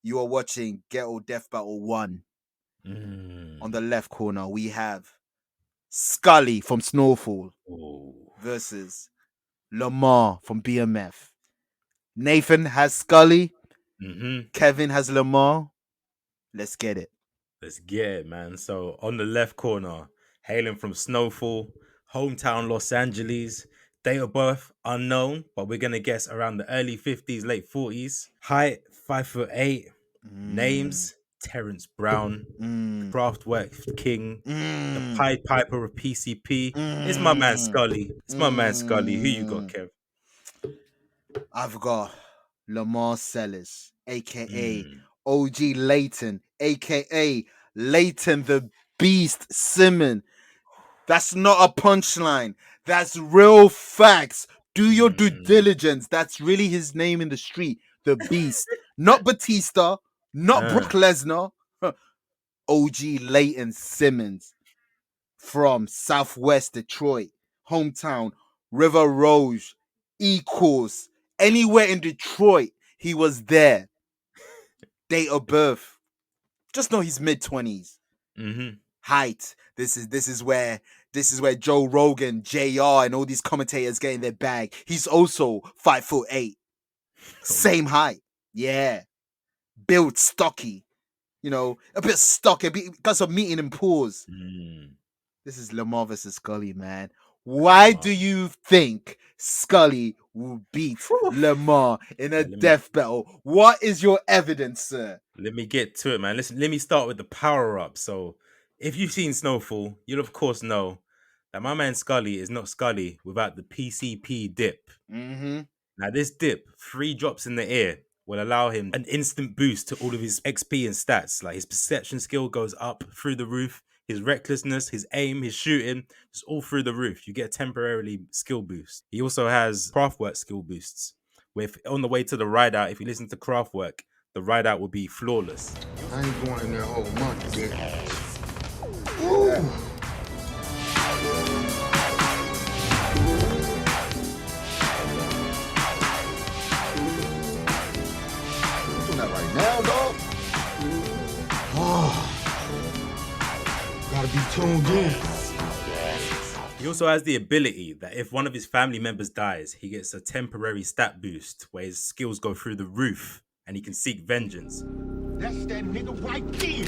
You are watching Ghetto Deathbattle 1. On the left corner, we have Skully from Snowfall versus Lamar from BMF. Nathan has Skully. Kevin has Lamar. Let's get it. Let's get it, man. So on the left corner, hailing from Snowfall, hometown Los Angeles, date of birth unknown, but we're gonna guess around the early 50s, late 40s. Height 5'8". Names Terrence Brown, Craftwork King, the Pied Piper of PCP. It's my man Skully. It's my man Skully. Who you got, Kev? I've got Lamar Sellers, aka OG Leighton, aka Leighton the Beast Simmons. That's not a punchline. That's real facts. Do your due diligence. That's really his name in the street. The Beast. Not Batista. Not Brock Lesnar. OG Leighton Simmons. From Southwest Detroit. Hometown. River Rouge. Equals. Anywhere in Detroit, he was there. Date of birth. Just know he's mid-20s. Height. This is where Joe Rogan, JR, and all these commentators get in their bag. He's also 5'8". Same height. Yeah. Built stocky. You know, a bit stocky because of meeting in pause. This is Lamar versus Skully, man. Why do you think Skully will beat Lamar in a death battle? What is your evidence, sir? Let me get to it, man. Listen, let me start with the power-up. So, if you've seen Snowfall, you'll of course know that my man Skully is not Skully without the PCP dip. Now, this dip, 3 drops in the air, will allow him an instant boost to all of his XP and stats. Like his perception skill goes up through the roof. His recklessness, his aim, his shooting, it's all through the roof. You get a temporarily skill boost. He also has Craftwork skill boosts. With on the way to the ride out, if you listen to Craftwork, the ride out will be flawless. I ain't going in there a whole month, dude. Doing that right now, dog. Oh. Gotta be tuned in. He also has the ability that if one of his family members dies, he gets a temporary stat boost where his skills go through the roof and he can seek vengeance. That's that nigga right there.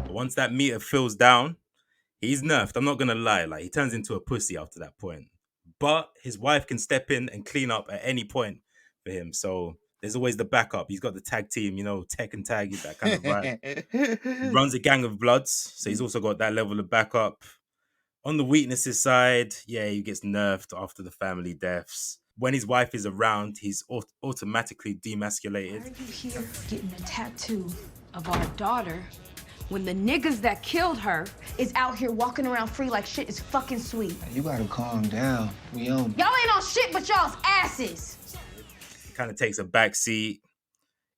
Once that meter fills down, he's nerfed. I'm not going to lie. Like, he turns into a pussy after that point. But his wife can step in and clean up at any point for him. So there's always the backup. He's got the tag team, you know, tech and tag, that kind of vibe. He runs a gang of bloods. So he's also got that level of backup. On the weaknesses side, yeah, he gets nerfed after the family deaths. When his wife is around, he's automatically demasculated. Why are you here getting a tattoo of our daughter when the niggas that killed her is out here walking around free like shit is fucking sweet? You gotta calm down. We own. Y'all ain't on shit but y'all's asses. He kind of takes a back seat.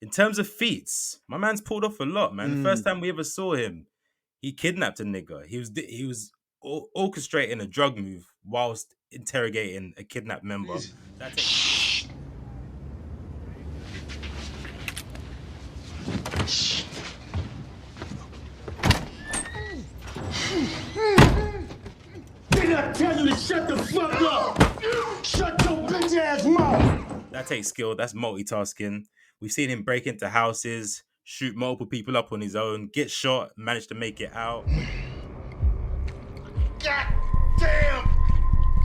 In terms of feats, my man's pulled off a lot, man. The first time we ever saw him, he kidnapped a nigga. He was orchestrating a drug move whilst interrogating a kidnapped member. That's Did I tell you to shut the fuck up? Shut your bitch ass mouth. That takes skill. That's multitasking. We've seen him break into houses, shoot multiple people up on his own, get shot, manage to make it out. God damn!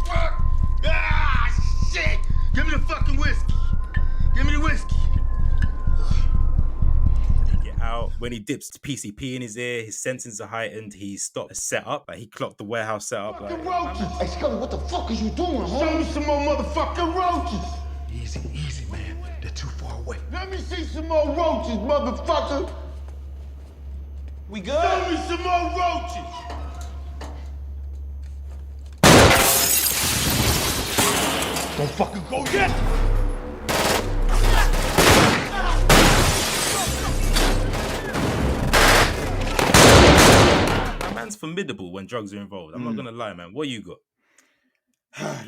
Fuck! Ah, shit! Give me the fucking whiskey. Give me the whiskey. Get out. When he dips PCP in his ear, his senses are heightened. He stopped a setup. Like he clocked the warehouse setup. Like, roaches! Hey, Skully, what the fuck is you doing, homie? Show me some more motherfucking roaches. Easy, easy, man. They're too far away. Let me see some more roaches, motherfucker. We good? Show me some more roaches. Don't fucking go yet! formidable when drugs are involved. I'm not gonna lie, man. What you got?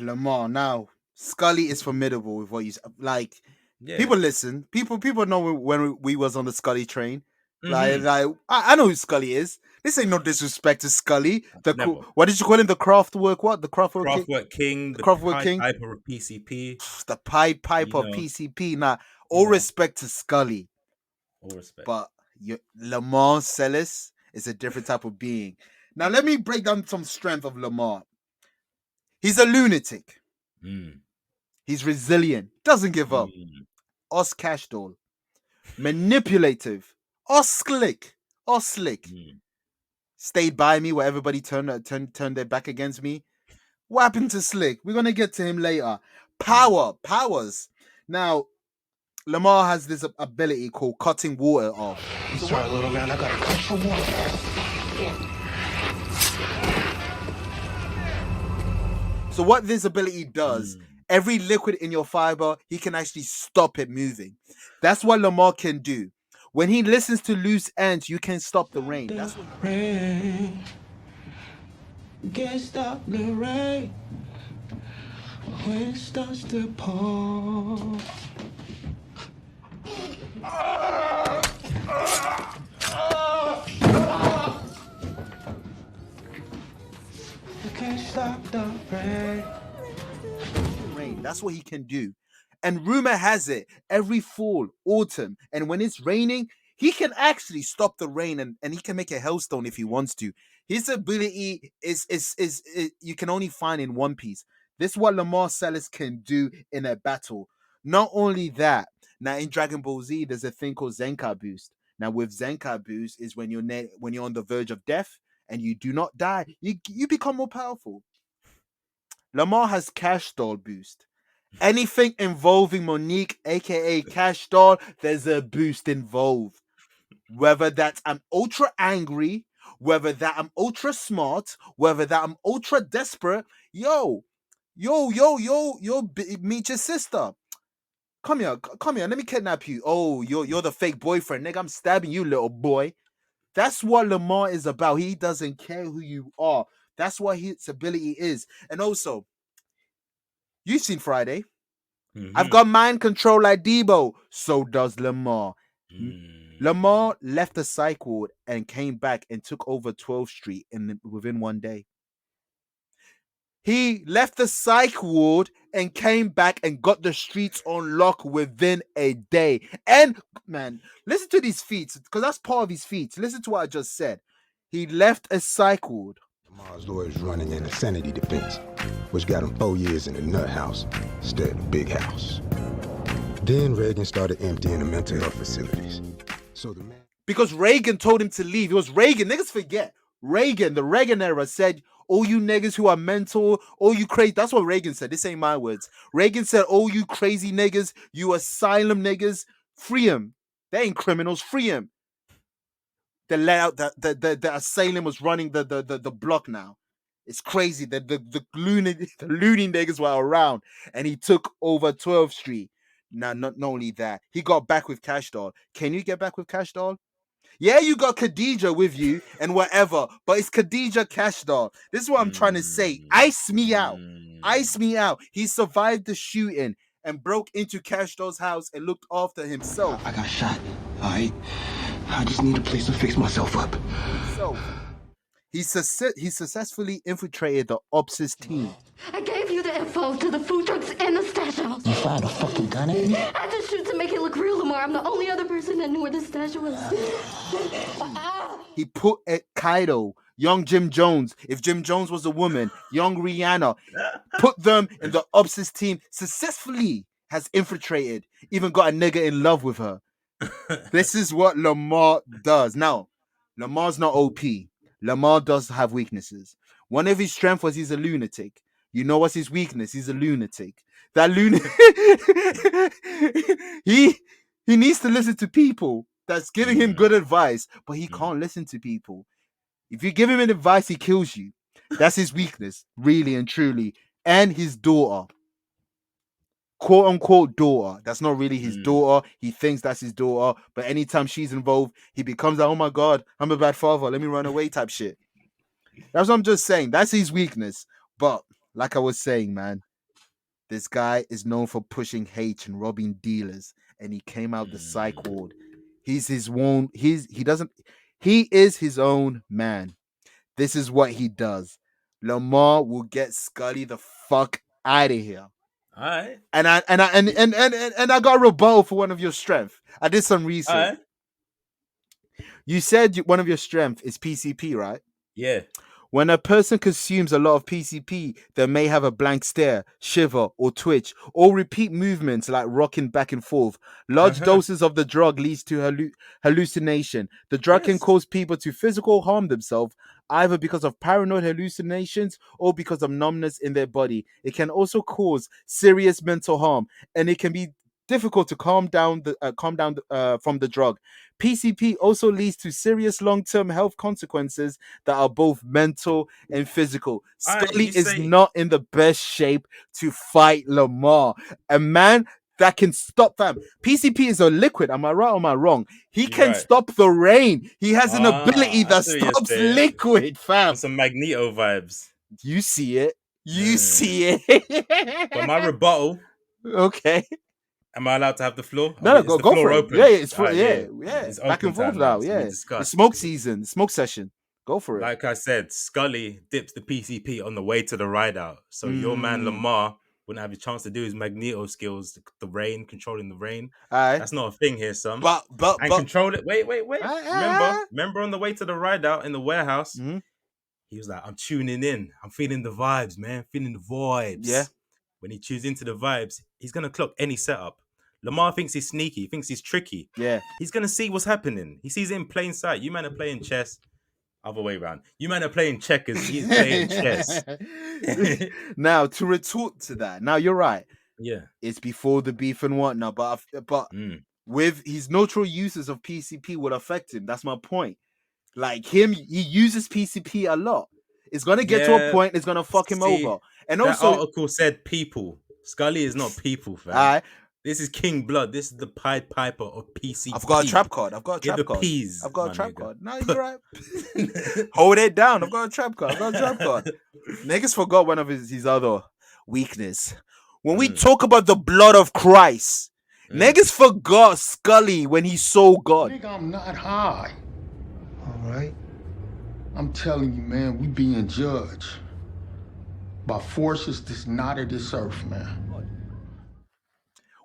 Lamar. Now, Skully is formidable with what you like. Yeah. People listen. People know when we was on the Skully train. Mhm. Like I know who Skully is. This ain't no disrespect to Skully. Never. What did you call him? The Kraftwerk what? The Kraftwerk King? Kraftwerk King, the Kraftwerk Pied King? Piper of PCP. The Pied Piper know. PCP. Nah, all know. respect to Skully. All respect. But Lamar Celis is a different type of being. Now let me break down some strength of Lamar. He's a lunatic. He's resilient. Doesn't give up. Us cash doll. Manipulative. Us slick. Stayed by me where everybody turned their back against me. What happened to Slick? We're gonna get to him later. Powers. Now, Lamar has this ability called cutting water off. Sorry, little man, I gotta cut some water. So what this ability does, every liquid in your fiber, he can actually stop it moving. That's what Lamar can do. When he listens to loose ends, you can stop the rain. That's what rain. Can't stop the rain when it starts to pour. You can't stop the rain. That's what he can do. And rumor has it, every fall, autumn, and when it's raining, he can actually stop the rain and he can make a hailstone if he wants to. His ability is you can only find in One Piece. This is what Lamar Celis can do in a battle. Not only that, now in Dragon Ball Z, there's a thing called Zenkai Boost. Now with Zenkai Boost is when you're on the verge of death and you do not die, you become more powerful. Lamar has Cash Doll Boost. Anything involving Monique, aka Cash Doll, there's a boost involved. Whether that I'm ultra angry, whether that I'm ultra smart, whether that I'm ultra desperate, yo, meet your sister. Come here, let me kidnap you. Oh, you're the fake boyfriend, nigga. I'm stabbing you, little boy. That's what Lamar is about. He doesn't care who you are. That's what his ability is. And also, you've seen Friday. I've got mind control like Debo. So does Lamar. Lamar left the psych ward and came back and took over 12th Street within one day. He left the psych ward and came back and got the streets on lock within a day. And man, listen to these feats, because that's part of his feats. Listen to what I just said. He left a psych ward. Lamar's lawyer's running an insanity defense, which got him 4 years in the nut house instead of the big house. Then Reagan started emptying the mental health facilities. So the man... Because Reagan told him to leave. It was Reagan. Niggas forget. Reagan, the Reagan era said, all you niggas who are mental, all you crazy. That's what Reagan said. This ain't my words. Reagan said, all you crazy niggas, you asylum niggas, free them. They ain't criminals. Free them. The layout, the asylum was running the block now. It's crazy that the loony niggas were around, and he took over 12th Street. Now, not only that, he got back with Cash Doll. Can you get back with Cash Doll? Yeah, you got Khadija with you and whatever, but it's Khadija Cash Doll. This is what I'm trying to say. Ice me out. Ice me out. He survived the shooting and broke into Cash Doll's house and looked after himself. I got shot. I just need a place to fix myself up. So, he successfully infiltrated the Ops' team. I gave you the info to the food trucks and the stash house. You fired a fucking gun at me? I just shoot to make it look real, Lamar. I'm the only other person that knew where the stash was. He put at Kaido, young Jim Jones. If Jim Jones was a woman, young Rihanna, put them in the Ops' team. Successfully has infiltrated, even got a nigga in love with her. This is what Lamar does. Now, Lamar's not OP. Lamar does have weaknesses. One of his strengths was he's a lunatic. You know what's his weakness? He's a lunatic. That lunatic. he needs to listen to people that's giving him good advice, but he can't listen to people. If you give him an advice, he kills you. That's his weakness, really and truly. And his daughter. Quote unquote daughter. That's not really his daughter. He thinks that's his daughter, but anytime she's involved, he becomes like, oh my God, I'm a bad father. Let me run away type shit. That's what I'm just saying. That's his weakness. But like I was saying, man, this guy is known for pushing H and robbing dealers, and he came out the psych ward. He's his own. He is his own man. This is what he does. Lamar will get Skully the fuck out of here. All right. And I got a rebuttal for one of your strengths. I did some research. All right. You said one of your strengths is PCP, right? Yeah. When a person consumes a lot of PCP, they may have a blank stare, shiver, or twitch, or repeat movements like rocking back and forth. Large doses of the drug leads to hallucination. The drug can cause people to physical harm themselves, either because of paranoid hallucinations or because of numbness in their body. It can also cause serious mental harm, and it can be difficult to calm down from the drug. PCP also leads to serious long-term health consequences that are both mental and physical. Skully is not in the best shape to fight Lamar. A man that can stop fam. PCP is a liquid. Am I right or am I wrong? He can stop the rain. He has an ability that stops liquid, fam. Some Magneto vibes. You see it. You see it. But my rebuttal. Okay. Am I allowed to have the floor? No, go for it. Open? Yeah, it's It's back and forth now. Yeah, it's smoke season, smoke session. Go for it. Like I said, Skully dips the PCP on the way to the ride out. So your man Lamar wouldn't have a chance to do his Magneto skills, the rain, controlling the rain. That's not a thing here, son. But control it. Wait. Remember on the way to the ride out in the warehouse, he was like, I'm tuning in. I'm feeling the vibes, man. Feeling the vibes. Yeah. When he tunes into the vibes, he's gonna clock any setup. Lamar thinks he's sneaky, thinks he's tricky. Yeah. He's gonna see what's happening. He sees it in plain sight. You man are playing chess. Other way around. You man are playing checkers. He's playing chess. Now, to retort to that, now you're right. Yeah. It's before the beef and whatnot, but with his neutral uses of PCP will affect him. That's my point. Like him, he uses PCP a lot. It's gonna get to a point. It's gonna fuck him over. And also, that article said people. Skully is not people, fam. This is King Blood. This is the Pied Piper of PCP. I've got a trap card. I've got a trap card. No, you're right. Hold it down. I've got a trap card. Niggas forgot one of his other weakness. When we talk about the blood of Christ, niggas forgot Skully when he saw God. Nigga, I'm not high. All right. I'm telling you, man, we being judged by forces that's not of this earth, man.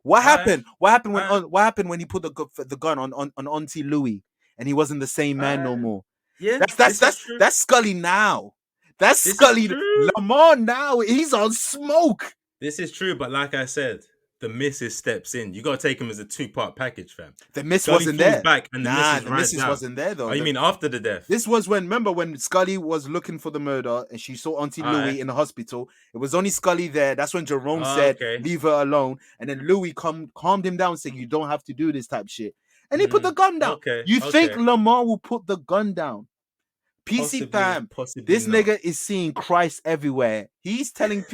What happened? What happened when he put the gun on Auntie Louie and he wasn't the same man no more? Yeah, that's Skully now. That's Skully. Lamar now. He's on smoke. This is true, but like I said, the missus steps in. You gotta take him as a 2-part package, fam. The miss wasn't there. Back and the missus wasn't there though. Oh, you mean after the death? This was when Skully was looking for the murder and she saw Auntie Louie in the hospital. It was only Skully there. That's when Jerome said, "Leave her alone." And then Louie calmed him down, saying, "You don't have to do this type shit." And he put the gun down. You think Lamar will put the gun down? PC fam, this nigga is seeing Christ everywhere. He's telling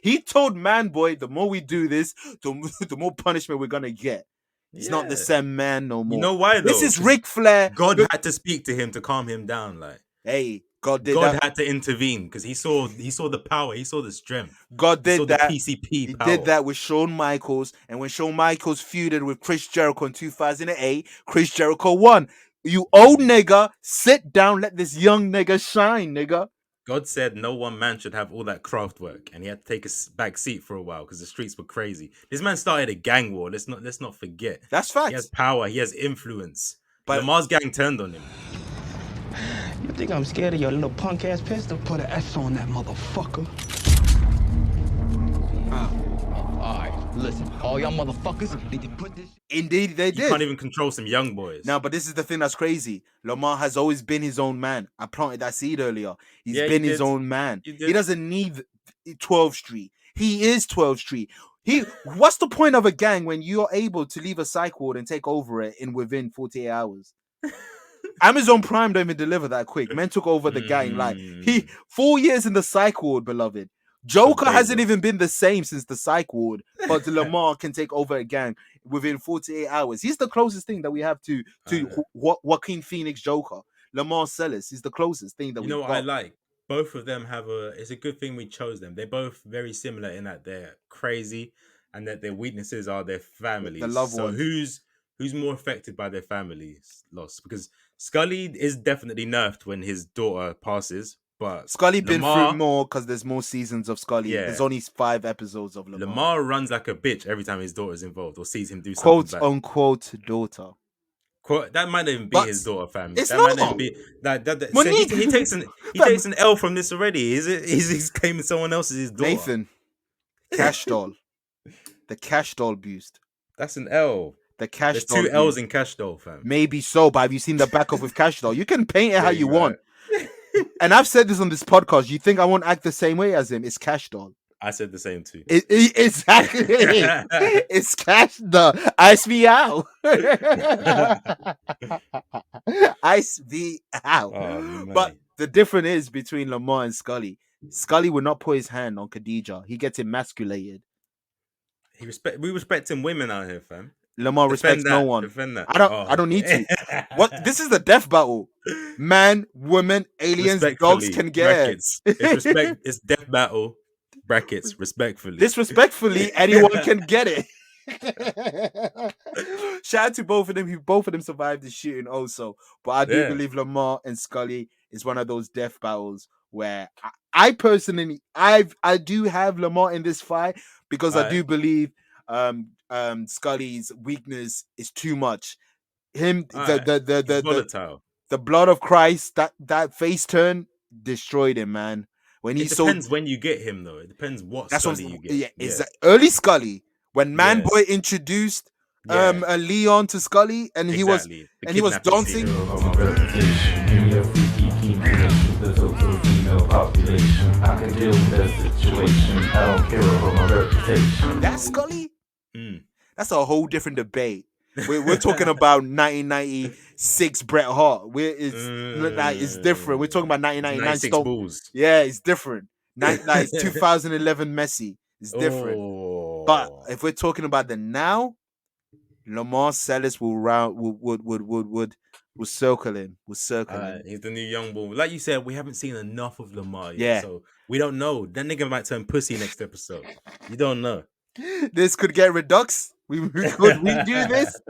he told Man Boy, the more we do this, the more punishment we're gonna get. He's not the same man no more. You know why though? This is Ric Flair. God had to speak to him to calm him down. Like, hey, God had to intervene because he saw the power, he saw the strength. God did that. The PCP power. He did that with Shawn Michaels, and when Shawn Michaels feuded with Chris Jericho in 2008, Chris Jericho won. You old nigga, sit down, let this young nigga shine, nigga. God said no one man should have all that craft work, and he had to take a back seat for a while because the streets were crazy. This man started a gang war. Let's not forget. That's facts. He has power. He has influence. But Lamar's gang turned on him. You think I'm scared of your little punk ass pistol? Put an S on that motherfucker. Alright, listen, all y'all motherfuckers need to put this. Indeed, they did. You can't even control some young boys. No, but this is the thing that's crazy. Lamar has always been his own man. I planted that seed earlier. He's been his own man. He doesn't need 12th Street. He is 12th Street. What's the point of a gang when you're able to leave a psych ward and take over it within 48 hours? Amazon Prime don't even deliver that quick. Men took over the gang. Like 4 years in the psych ward, beloved. Joker hasn't even been the same since the psych ward, but Lamar can take over a gang within 48 hours. He's the closest thing that we have to Joaquin Phoenix Joker. Lamar Sellis is the closest thing that we got. You know what I like? both of them have it's a good thing we chose them. They're both very similar in that they're crazy and that their weaknesses are their families. The loved so ones. who's more affected by their family's loss? Because Skully is definitely nerfed when his daughter passes, but Skully been Lamar, through more because there's more seasons of Skully. Yeah. There's only 5 episodes of Lamar. Lamar runs like a bitch every time his daughter's involved or sees him do Quote something bad. unquote daughter. That might not even be But his daughter, fam. it's That might not not. even be that. So Monique, he takes an fam. takes an L from this already. He's claiming someone else as his daughter. Nathan, Cash Doll. The Cash Doll boost. That's an L. The Cash There's Doll 2 L's boost. in Cash Doll, fam. Maybe so, but have you seen the back of with Cash Doll? You can paint it how you Right. want. And I've said this on this podcast. You think I won't act the same way as him? It's Cash Doll. I said the same too. Exactly. It's Cash Doll. Ice me out. Ice me out. Oh, man. But the difference is between Lamar and Skully. Skully would not put his hand on Khadijah. He gets emasculated. We respecting women out here, fam. Lamar respects no one. Defend that. I don't need to. What? This is the death battle. Man, woman, aliens, dogs can get brackets. It's death battle. Brackets. Respectfully. Disrespectfully, anyone can get it. Shout out to both of them. Both of them survived the shooting also. But I do believe Lamar and Skully is one of those death battles where I personally I do have Lamar in this fight because I do believe Skully's weakness is too much. Him He's volatile. The blood of Christ, that face turn destroyed him, man. When he depends when you get him though. It depends what Skully you get. Yeah, exactly. Early Skully, when Manboy introduced Leon to Skully, and he was dancing. That's Skully. That's a whole different debate. We're talking about 1996 Bret Hart. It's different. We're talking about 1999 Stone. Bulls. Yeah, it's different. It's 2011 Messi. It's different. Oh. But if we're talking about the now, Lamar Sellis will circle him. He's the new young bull. Like you said, we haven't seen enough of Lamar yet. Yeah. So we don't know. That nigga might turn pussy next episode. You don't know. This could get redux. We could redo this.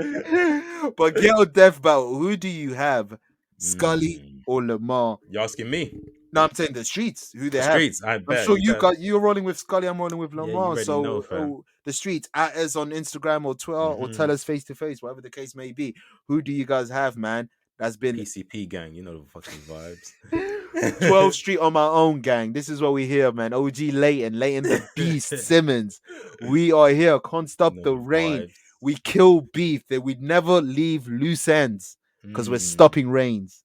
But Ghetto Deathbattle, who do you have? Skully or Lamar? You're asking me? No, I'm saying the streets. Who they have? Streets. I bet. I'm sure you're rolling with Skully. I'm rolling with Lamar. already know, the streets, at us on Instagram or Twitter, or tell us face to face, whatever the case may be. Who do you guys have, man? That's been PCP gang. You know the fucking vibes. 12th Street on my own, gang. This is what we here, man. OG Leighton the Beast Simmons. We are here. Can't stop the rain. Vibes. We kill beef. That we never leave loose ends because we're stopping rains.